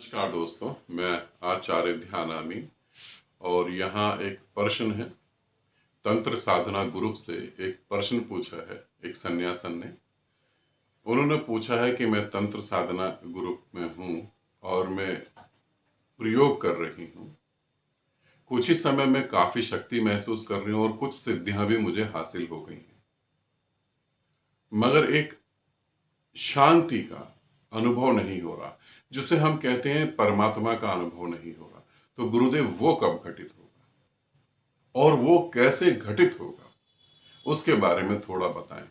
नमस्कार दोस्तों, मैं आचार्य ध्यानामी और यहाँ एक प्रश्न है। तंत्र साधना ग्रुप से एक प्रश्न पूछा है एक सन्यासन ने। उन्होंने पूछा है कि मैं तंत्र साधना ग्रुप में हूँ और मैं प्रयोग कर रही हूँ। कुछ ही समय में काफी शक्ति महसूस कर रही हूँ और कुछ सिद्धियां भी मुझे हासिल हो गई हैं, मगर एक शांति का अनुभव नहीं हो रहा, जिसे हम कहते हैं परमात्मा का अनुभव नहीं हो रहा। तो गुरुदेव, वो कब घटित होगा और वो कैसे घटित होगा, उसके बारे में थोड़ा बताएं।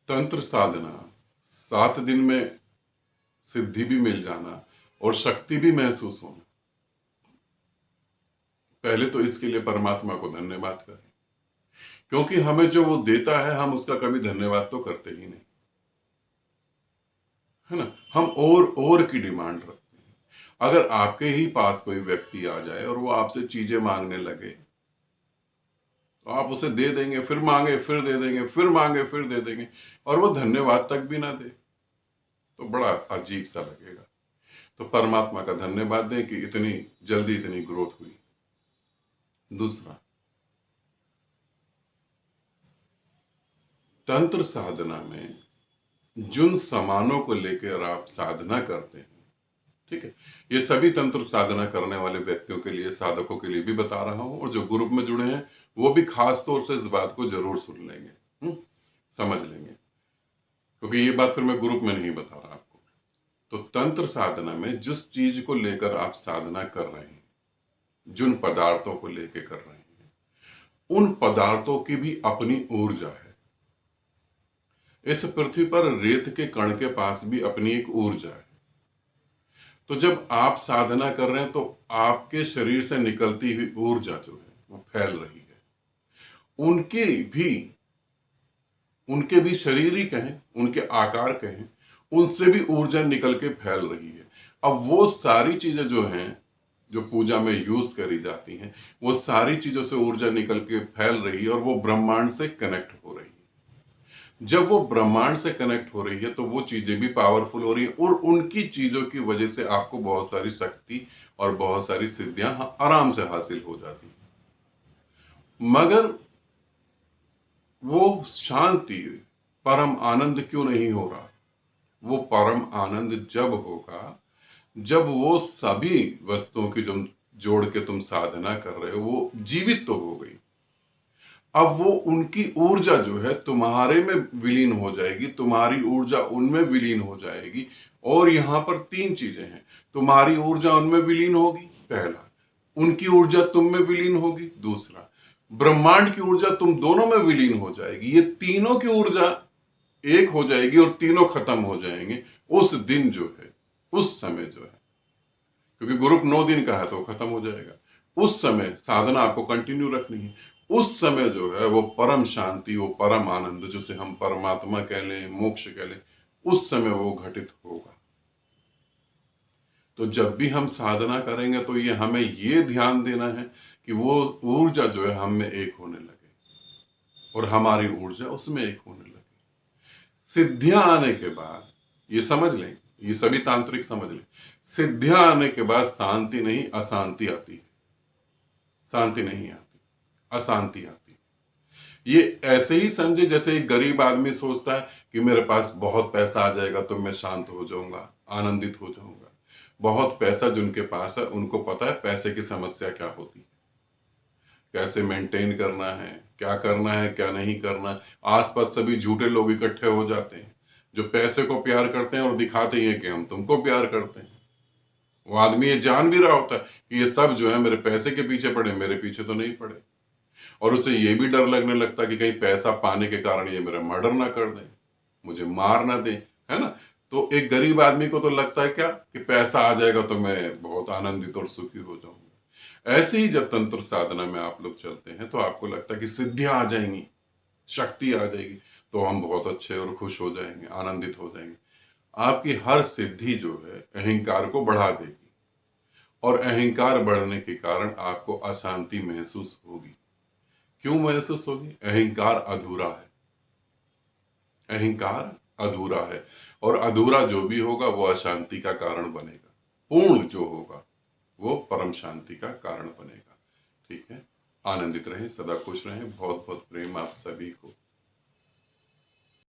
तंत्र साधना 7 दिन में सिद्धि भी मिल जाना और शक्ति भी महसूस होना, पहले तो इसके लिए परमात्मा को धन्यवाद करें, क्योंकि हमें जो वो देता है हम उसका कभी धन्यवाद तो करते ही नहीं, है ना। हम और की डिमांड रखते हैं। अगर आपके ही पास कोई व्यक्ति आ जाए और वो आपसे चीजें मांगने लगे तो आप उसे दे देंगे, फिर मांगे फिर दे देंगे, फिर मांगे फिर दे देंगे, और वो धन्यवाद तक भी ना दे, तो बड़ा अजीब सा लगेगा। तो परमात्मा का धन्यवाद दें कि इतनी जल्दी इतनी ग्रोथ हुई। दूसरा, तंत्र साधना में जिन सामानों को लेकर आप साधना करते हैं, ठीक है, ये सभी तंत्र साधना करने वाले व्यक्तियों के लिए, साधकों के लिए भी बता रहा हूं, और जो ग्रुप में जुड़े हैं वो भी खास तौर से इस बात को जरूर सुन लेंगे, समझ लेंगे, क्योंकि ये बात फिर मैं ग्रुप में नहीं बता रहा आपको। तो तंत्र साधना में जिस चीज को लेकर आप साधना कर रहे हैं, जिन पदार्थों को लेकर कर रहे हैं, उन पदार्थों की भी अपनी ऊर्जा है। इस पृथ्वी पर रेत के कण के पास भी अपनी एक ऊर्जा है। तो जब आप साधना कर रहे हैं तो आपके शरीर से निकलती हुई ऊर्जा जो है वो फैल रही है। उनके भी उनके भी शरीर ही कहें, उनके आकार कहें, उनसे भी ऊर्जा निकल के फैल रही है। अब वो सारी चीजें जो हैं, जो पूजा में यूज करी जाती हैं, वो सारी चीजों से ऊर्जा निकल के फैल रही है और वो ब्रह्मांड से कनेक्ट हो रही है। जब वो ब्रह्मांड से कनेक्ट हो रही है तो वो चीजें भी पावरफुल हो रही है, और उनकी चीजों की वजह से आपको बहुत सारी शक्ति और बहुत सारी सिद्धियां आराम से हासिल हो जाती हैं। मगर वो शांति, परम आनंद क्यों नहीं हो रहा? वो परम आनंद जब होगा जब वो सभी वस्तुओं की जो जोड़ के तुम साधना कर रहे हो वो जीवित तो हो गई। अब वो उनकी ऊर्जा जो है तुम्हारे में विलीन हो जाएगी, तुम्हारी ऊर्जा उनमें विलीन हो जाएगी। और यहां पर 3 चीजें हैं। तुम्हारी ऊर्जा उनमें विलीन होगी, पहला। उनकी ऊर्जा तुम में विलीन होगी, दूसरा। ब्रह्मांड की ऊर्जा तुम दोनों में विलीन हो जाएगी। ये तीनों की ऊर्जा एक हो जाएगी और तीनों खत्म हो जाएंगे उस दिन जो है, उस समय जो है, क्योंकि ग्रुप 9 दिन का है तो खत्म हो जाएगा। उस समय साधना आपको कंटिन्यू रखनी है। उस समय जो है वो परम शांति, वो परम आनंद, जिसे हम परमात्मा कह लें, मोक्ष कह लें, उस समय वो घटित होगा। तो जब भी हम साधना करेंगे तो ये हमें ये ध्यान देना है कि वो ऊर्जा जो है हम में एक होने लगे और हमारी ऊर्जा उसमें एक होने लगे। सिद्धियां आने के बाद ये समझ लें, ये सभी तांत्रिक समझ लें, सिद्धियां आने के बाद शांति नहीं अशांति आती है। शांति नहीं आती, अशांति आती है। ये ऐसे ही समझे जैसे एक गरीब आदमी सोचता है कि मेरे पास बहुत पैसा आ जाएगा तो मैं शांत हो जाऊंगा, आनंदित हो जाऊंगा। बहुत पैसा जिनके पास है उनको पता है पैसे की समस्या क्या होती है, कैसे मेंटेन करना है, क्या करना है, क्या नहीं करना है। आसपास सभी झूठे लोग इकट्ठे हो जाते हैं जो पैसे को प्यार करते हैं और दिखाते ही हैं कि हम तुमको प्यार करते हैं। वो आदमी ये जान भी रहा होता है कि ये सब जो है मेरे पैसे के पीछे पड़े, मेरे पीछे तो नहीं पड़े। और उसे ये भी डर लगने लगता है कि कहीं पैसा पाने के कारण ये मेरा मर्डर ना कर दें, मुझे मार ना दें, है ना। तो एक गरीब आदमी को तो लगता है क्या कि पैसा आ जाएगा तो मैं बहुत आनंदित और सुखी हो जाऊंगा। ऐसे ही जब तंत्र साधना में आप लोग चलते हैं तो आपको लगता है कि सिद्धियां आ जाएंगी, शक्ति आ जाएगी, तो हम बहुत अच्छे और खुश हो जाएंगे, आनंदित हो जाएंगे। आपकी हर सिद्धि जो है अहंकार को बढ़ा देगी, और अहंकार बढ़ने के कारण आपको अशांति महसूस होगी। क्यों महसूस होगी? अहंकार अधूरा है। अहंकार अधूरा है, और अधूरा जो भी होगा वो अशांति का कारण बनेगा, पूर्ण जो होगा वो परम शांति का कारण बनेगा। ठीक है, आनंदित रहें, सदा खुश रहें। बहुत बहुत प्रेम आप सभी को।